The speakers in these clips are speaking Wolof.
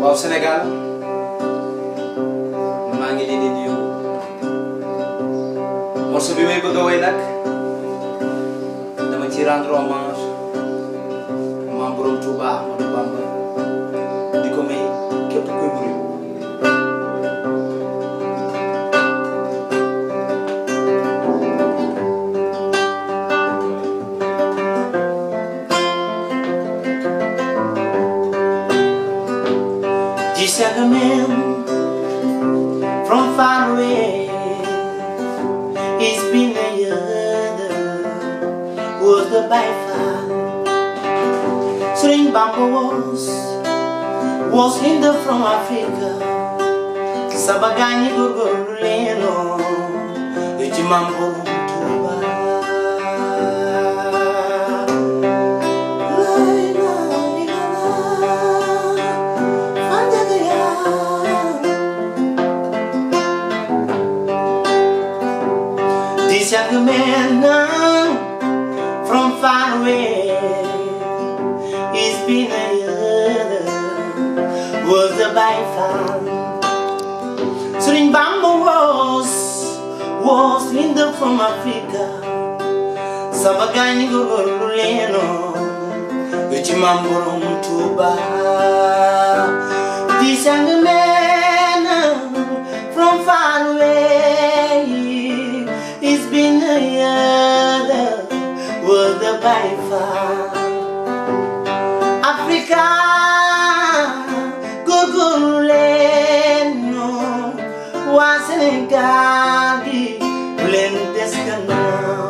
waaw Sénégal maa ngi leen di nuyu morceau bi may bëgg a woy nag dama ci rendre hommage maam Borom Touba Ahmadou Bamba di ko may képp kuy murid. Just like a man from far away, it's been a year, was the by far. Sering Bamba was in the from Africa. Sabagani gurguru leno, Ujimambo Tuba. This young man from far away, he's been a year, was the by far. Sering Bamba was Linda from Africa. Sabagani gurguru leno, Ujimambo Tuba. This young man from far away, it's been a year, was the by far. Africa, Guguleno, was in Gadi, Blendes now.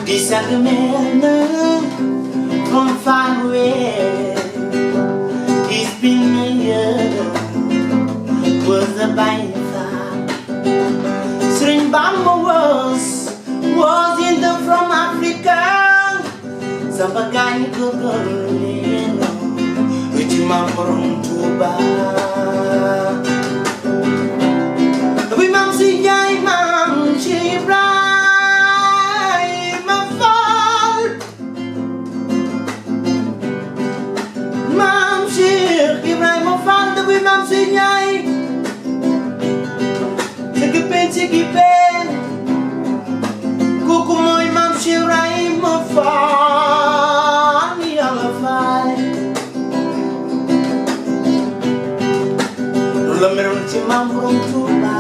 This young man from far away, he's been a year, was a by far. Sering Bamba was in the from Africa. Sabagani Guguleno, Ujimambo Tuba. We mam si jai mam chibra. Mam si nhai Sige pen Kuku moi mam si rai mo fa Ni ala fai Nula meron si mam Borom Touba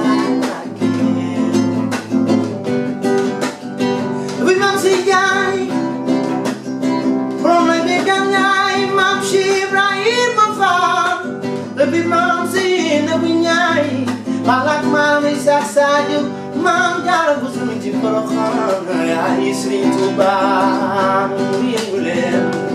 We mam si nhai From my big nyai mam si rai mo fa Lebih mam si na winyai Malak mami saksaju Mam jara busumi jiporokhana Ya isri Touba Mungulem